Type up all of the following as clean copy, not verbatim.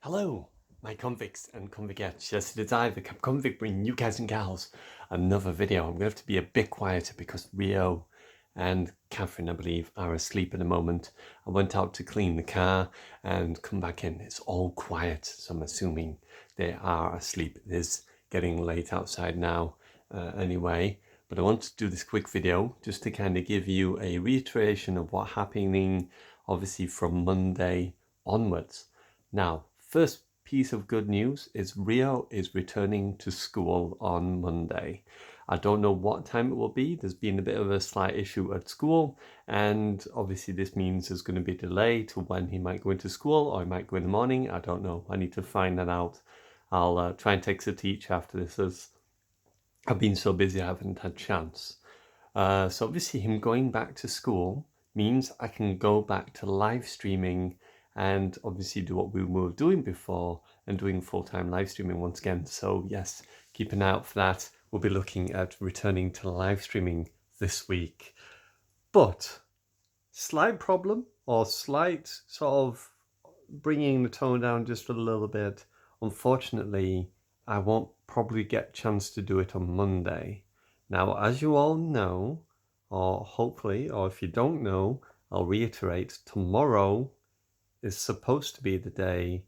Hello, my convicts and convicettes. Yes, it is I, the convict, bringing you guys and gals another video. I'm going to have to be a bit quieter because Rio and Catherine, I believe, are asleep at the moment. I went out to clean the car and come back in. It's all quiet, so I'm assuming they are asleep. It is getting late outside now anyway. But I want to do this quick video just to kind of give you a reiteration of what's happening, obviously, from Monday onwards. Now, first piece of good news is Rio is returning to school on Monday. I don't know what time it will be. There's been a bit of a slight issue at school, and obviously this means there's going to be a delay to when he might go into school, or he might go in the morning. I don't know. I need to find that out. I'll try and text the teacher after this, as I've been so busy I haven't had a chance. So obviously him going back to school means I can go back to live streaming and obviously do what we were doing before and doing full-time live streaming once again. So yes, keep an eye out for that. We'll be looking at returning to live streaming this week. But slight problem, or slight sort of bringing the tone down just a little bit. Unfortunately, I won't probably get a chance to do it on Monday. Now, as you all know, or hopefully, or if you don't know, I'll reiterate, tomorrow is supposed to be the day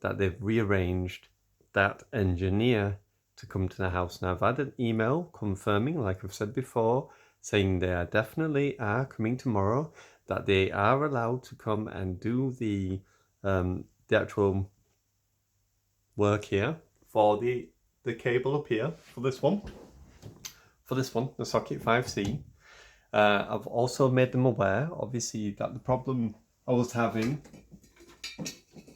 that they've rearranged that engineer to come to the house. Now, I've had an email confirming, like I've said before, saying they definitely are coming tomorrow, that they are allowed to come and do the actual work here for the cable up here for this one, the socket 5C. I've also made them aware, obviously, that the problem I was having,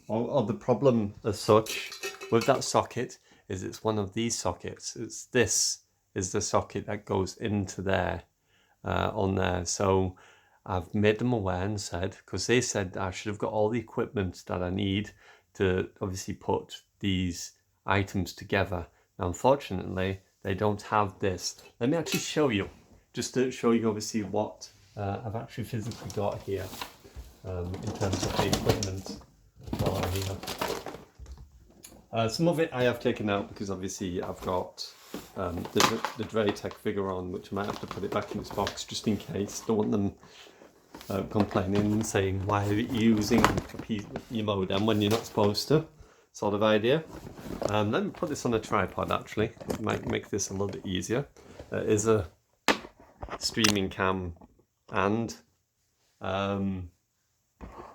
or the problem as such with that socket, is it's one of these sockets. This is the socket that goes into there, on there. So I've made them aware and said, because they said I should have got all the equipment that I need to obviously put these items together. Now, unfortunately, they don't have this. Let me actually show you, just to show you obviously what I've actually physically got here in terms of the equipment while I'm here. Some of it I have taken out because obviously I've got the Dre-Tech figure on, which I might have to put it back in its box just in case. Don't want them complaining and saying, why are you using your modem when you're not supposed to, sort of idea. Let me put this on a tripod actually. It might make this a little bit easier. There is a streaming cam and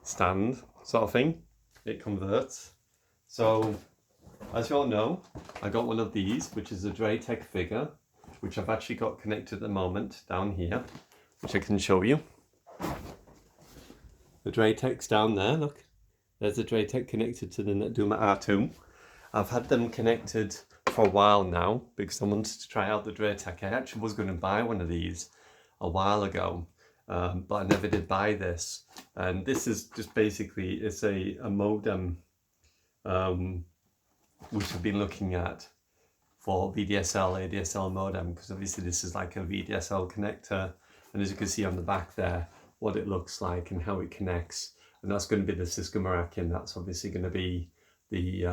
stand sort of thing. It converts. So, as you all know, I got one of these, which is a Dre-Tech figure, which I've actually got connected at the moment down here, which I can show you. The Dre-Tech's down there, look. There's the Dre-Tech connected to the Netduma R2. I've had them connected for a while now because I wanted to try out the Dre-Tech. I actually was going to buy one of these a while ago, but I never did buy this. And this is just basically, it's a modem which I've been looking at for VDSL, ADSL modem, because obviously this is like a VDSL connector, and as you can see on the back there, what it looks like and how it connects, and that's going to be the Cisco Meraki, and that's obviously going to be the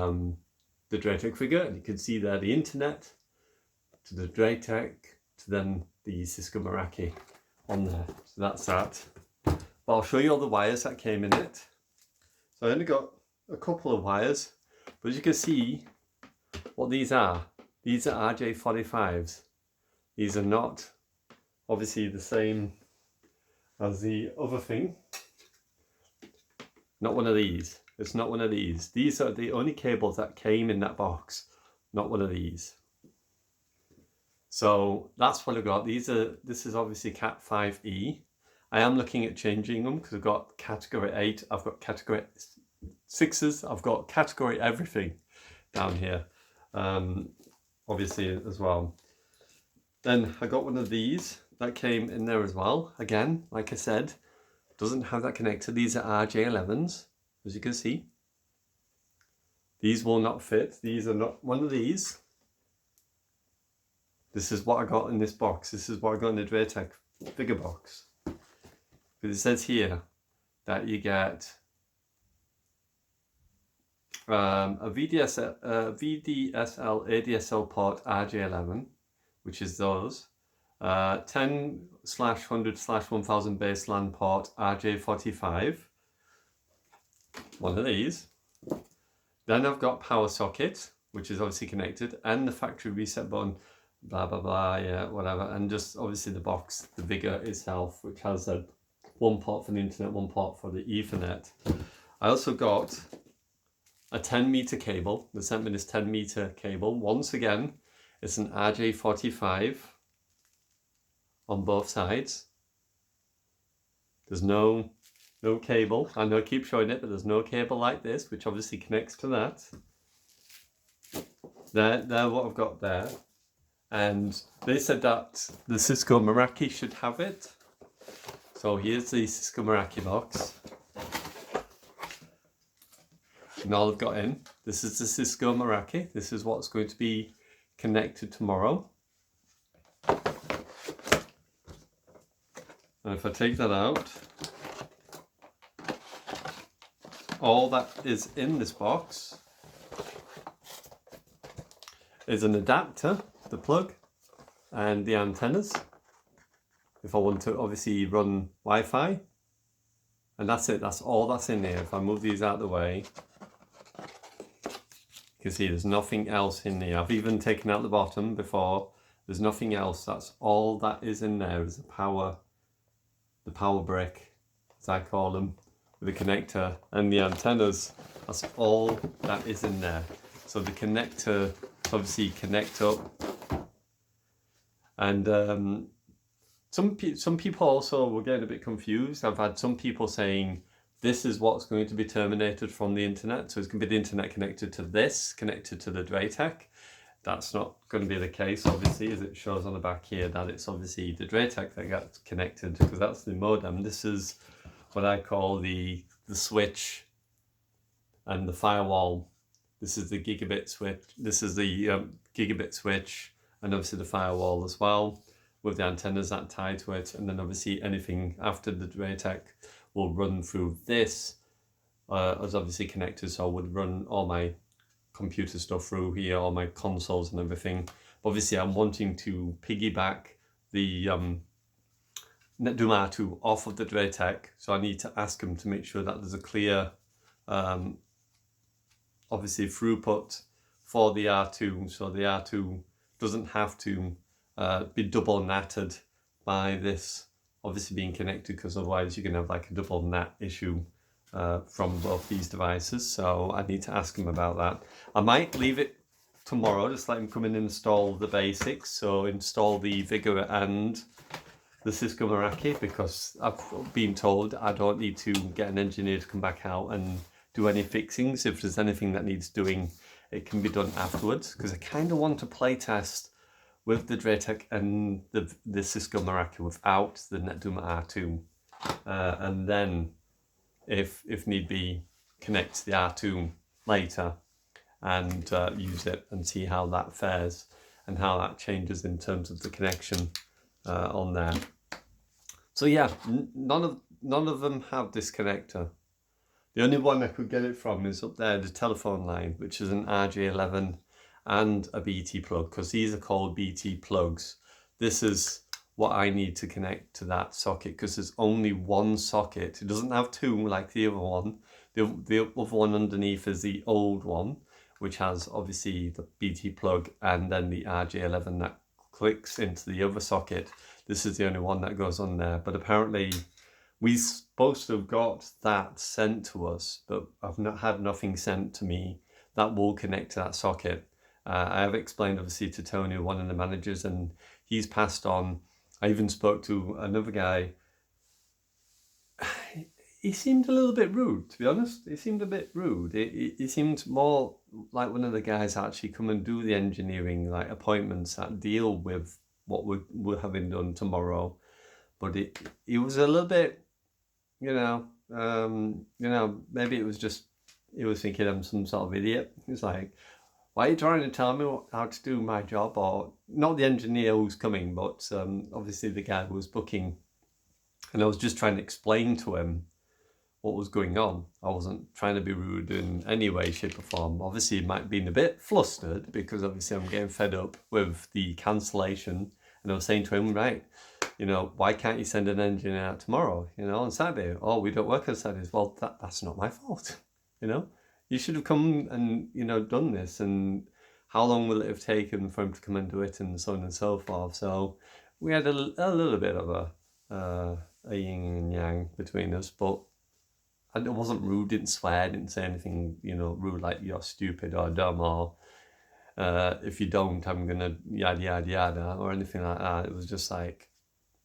Dre-Tech figure, and you can see there the internet to the Dre-Tech to then the Cisco Meraki on there. So that's that. But I'll show you all the wires that came in it. So I only got a couple of wires, but as you can see, what these are RJ45s. These are not obviously the same as the other thing. Not one of these. It's not one of these. These are the only cables that came in that box. Not one of these. So that's what I've got. This is obviously Cat 5E. I am looking at changing them because I've got category 8, I've got category 6s, I've got category everything down here, obviously as well. Then I got one of these that came in there as well. Again, like I said, doesn't have that connector. These are RJ11s, as you can see. These will not fit. These are not one of these. This is what I got in this box. This is what I got in the Dre-Tech figure box. Because it says here that you get a VDSL ADSL port RJ11, which is those. 10/100/1000 base LAN port RJ45, one of these. Then I've got power socket, which is obviously connected, and the factory reset button, blah blah blah, yeah, whatever, and just obviously the box, the Vigor itself, which has a one port for the internet, one port for the Ethernet. I also got a 10-meter cable. They sent me this 10-meter cable. Once again, it's an RJ45 on both sides. There's no cable. I know I keep showing it, but there's no cable like this, which obviously connects to that. There, what I've got there. And they said that the Cisco Meraki should have it. So here's the Cisco Meraki box. And all I've got in. This is the Cisco Meraki. This is what's going to be connected tomorrow. And if I take that out, all that is in this box is an adapter, the plug, and the antennas. If I want to obviously run Wi-Fi. And that's it, that's all that's in here. If I move these out of the way, you can see there's nothing else in there. I've even taken out the bottom before. There's nothing else. That's all that is in there is the power brick, as I call them, with the connector and the antennas. That's all that is in there. So the connector obviously connect up. And some people also were getting a bit confused. I've had some people saying this is what's going to be terminated from the internet. So it's going to be the internet connected to this, connected to the Draytech. That's not going to be the case, obviously, as it shows on the back here, that it's obviously the Draytech that gets connected, because that's the modem. This is what I call the switch and the firewall. This is the gigabit switch. This is the gigabit switch, and obviously the firewall as well, with the antennas that tie to it. And then obviously anything after the Draytech will run through this as obviously connected. So I would run all my computer stuff through here, all my consoles and everything. Obviously I'm wanting to piggyback the NetDoom R2 off of the Draytech, so I need to ask them to make sure that there's a clear obviously throughput for the R2, so the R2 doesn't have to be double natted by this obviously being connected, because otherwise you can have like a double NAT issue from both these devices. So I need to ask him about that. I might leave it tomorrow, just let him come in and install the basics. So install the Vigor and the Cisco Meraki, because I've been told I don't need to get an engineer to come back out and do any fixings. If there's anything that needs doing, it can be done afterwards, because I kind of want to play test with the Draytech and the Cisco Meraki without the NetDoom R2, and then if need be, connect the R2 later and use it and see how that fares and how that changes in terms of the connection on there. So yeah, none of them have this connector. The only one I could get it from is up there, the telephone line, which is an RJ11 and a BT plug, because these are called BT plugs. This is what I need to connect to that socket, because there's only one socket. It doesn't have two like the other one. The other one underneath is the old one, which has obviously the BT plug and then the RJ11 that clicks into the other socket. This is the only one that goes on there, but apparently we're supposed to have got that sent to us, but I've not had nothing sent to me that will connect to that socket. I have explained obviously to Tony, one of the managers, and he's passed on. I even spoke to another guy. He seemed a little bit rude, to be honest. He seemed a bit rude. He seemed more like one of the guys that actually come and do the engineering, like appointments that deal with what we're having done tomorrow. But he was a little bit, maybe it was just, he was thinking I'm some sort of idiot. He's like, why are you trying to tell me how to do my job? Or not the engineer who's coming, but obviously the guy who was booking. And I was just trying to explain to him what was going on. I wasn't trying to be rude in any way, shape or form. Obviously, it might have been a bit flustered because obviously I'm getting fed up with the cancellation. And I was saying to him, right, you know, why can't you send an engineer out tomorrow, you know, on Saturday? Oh, we don't work on Saturdays. Well, that's not my fault, you know. You should have come and, you know, done this. And how long will it have taken for him to come and do it, and so on and so forth. So we had a little bit of a yin and yang between us, but I wasn't rude, didn't swear, didn't say anything, you know, rude like you're stupid or dumb or if you don't, I'm gonna yada yada yada or anything like that. It was just like,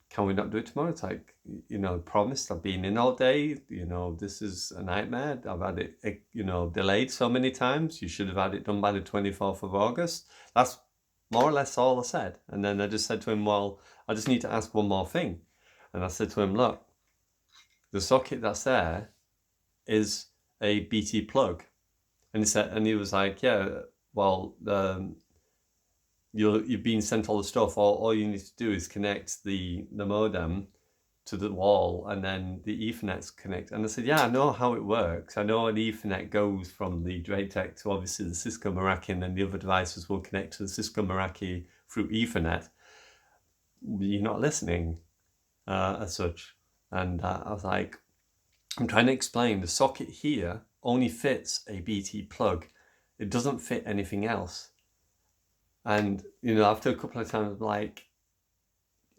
can we not do it tomorrow? It's like, you know, promised. I've been in all day. You know, this is a nightmare. I've had it, you know, delayed so many times. You should have had it done by the 24th of August. That's more or less all I said. And then I just said to him, well, I just need to ask one more thing. And I said to him, look, the socket that's there is a BT plug. And he was like, yeah, well, you've been sent all the stuff. All you need to do is connect the modem to the wall, and then the Ethernet's connect. And I said, yeah, I know how it works. I know an Ethernet goes from the DRATEC to obviously the Cisco Meraki, and then the other devices will connect to the Cisco Meraki through Ethernet. You're not listening as such. And I was like, I'm trying to explain the socket here only fits a BT plug. It doesn't fit anything else. And, you know, after a couple of times, like,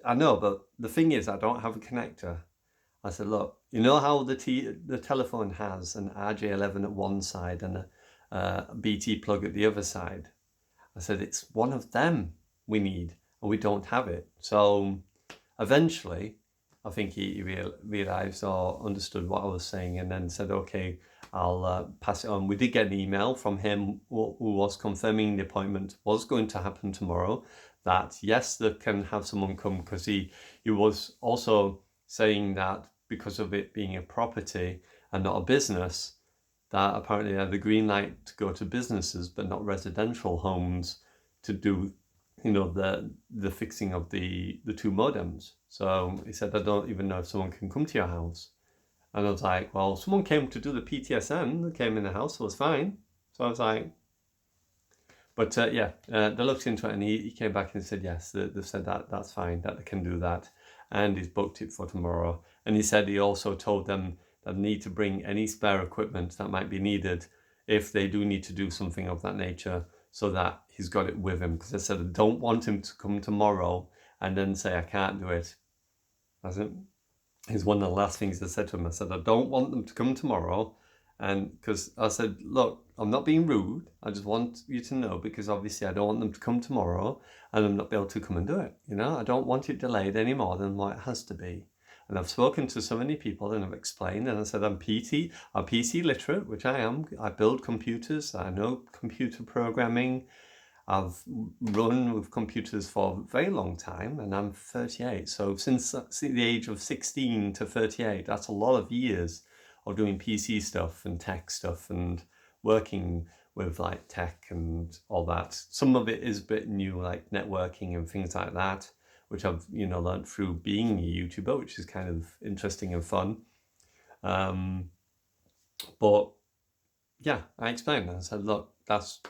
I know, but the thing is, I don't have a connector. I said, look, you know how the telephone has an RJ11 at one side and a BT plug at the other side? I said, it's one of them we need, and we don't have it. So eventually, I think he realised or understood what I was saying, and then said, okay, I'll pass it on. We did get an email from him who was confirming the appointment was going to happen tomorrow, that yes, they can have someone come, because he was also saying that because of it being a property and not a business, that apparently they had the green light to go to businesses but not residential homes to do, you know, the fixing of the two modems. So he said, I don't even know if someone can come to your house. And I was like, well, someone came to do the PTSN, they came in the house, so it was fine. So I was like, but yeah, they looked into it, and he came back and said, yes, they've said that's fine, that they can do that. And he's booked it for tomorrow. And he said he also told them that they need to bring any spare equipment that might be needed if they do need to do something of that nature, so that he's got it with him. Because I said, I don't want him to come tomorrow and then say, I can't do it. I said, it's one of the last things I said to him. I said, I don't want them to come tomorrow. And because I said, look, I'm not being rude. I just want you to know, because obviously I don't want them to come tomorrow and I'm not be able to come and do it. You know, I don't want it delayed any more than what it has to be. And I've spoken to so many people and I've explained, and I said, I'm PC literate, which I am. I build computers. I know computer programming. I've run with computers for a very long time, and I'm 38. So since the age of 16 to 38, that's a lot of years of doing PC stuff and tech stuff and working with like tech and all that. Some of it is a bit new, like networking and things like that, which I've, you know, learned through being a YouTuber, which is kind of interesting and fun. But yeah, I explained that. I said, look, that's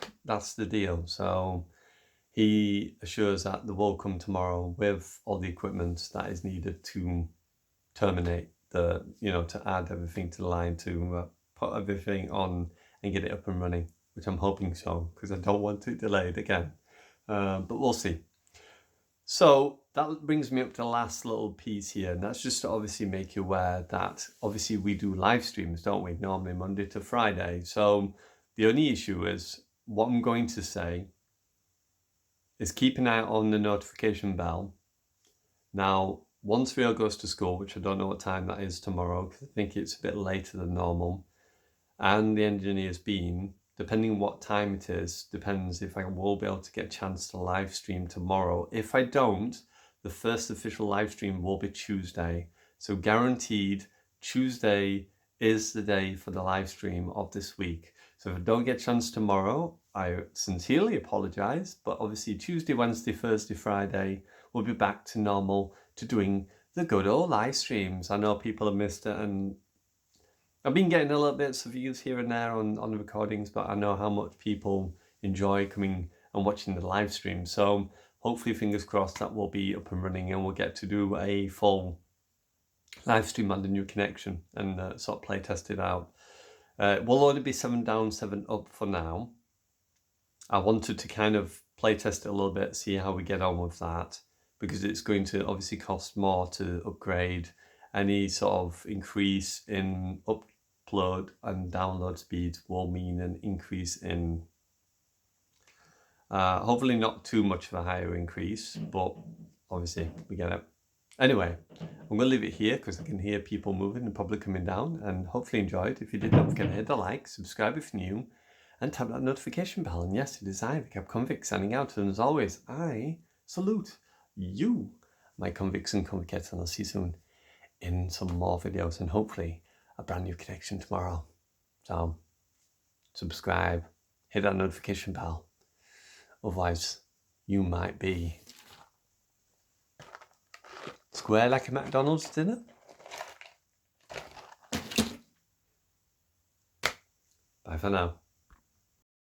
the deal. So he assures that they will come tomorrow with all the equipment that is needed to terminate the, you know, to add everything to the line, to put everything on and get it up and running, which I'm hoping so, because I don't want it delayed again. But we'll see. So that brings me up to the last little piece here, and that's just to obviously make you aware that obviously we do live streams, don't we? Normally Monday to Friday. So the only issue is, what I'm going to say is keep an eye on the notification bell. Now, once Rio goes to school, which I don't know what time that is tomorrow, because I think it's a bit later than normal, and the engineer's been, depending what time it is, depends if I will be able to get a chance to live stream tomorrow. If I don't, the first official live stream will be Tuesday. So guaranteed, Tuesday is the day for the live stream of this week. So if I don't get a chance tomorrow, I sincerely apologise, but obviously Tuesday, Wednesday, Thursday, Friday, we'll be back to normal, to doing the good old live streams. I know people have missed it, and I've been getting a little bits of views here and there on the recordings, but I know how much people enjoy coming and watching the live stream. So hopefully, fingers crossed, that will be up and running and we'll get to do a full live stream on the new connection and sort of play test it out. We'll only be 7 down, 7 up for now. I wanted to kind of play test it a little bit, see how we get on with that, because it's going to obviously cost more to upgrade. Any sort of increase in upload and download speeds will mean an increase in, hopefully not too much of a higher increase, but obviously we get it. Anyway, I'm going to leave it here because I can hear people moving and probably coming down, and hopefully enjoyed. If you did, don't forget to hit the like, subscribe if you're new, and tap that notification bell. And yes, it is I, the Convict, signing out. And as always, I salute you, my Convicts and Convicettes, and I'll see you soon in some more videos and hopefully a brand new connection tomorrow. So subscribe, hit that notification bell. Otherwise, you might be square like a McDonald's dinner. Bye for now.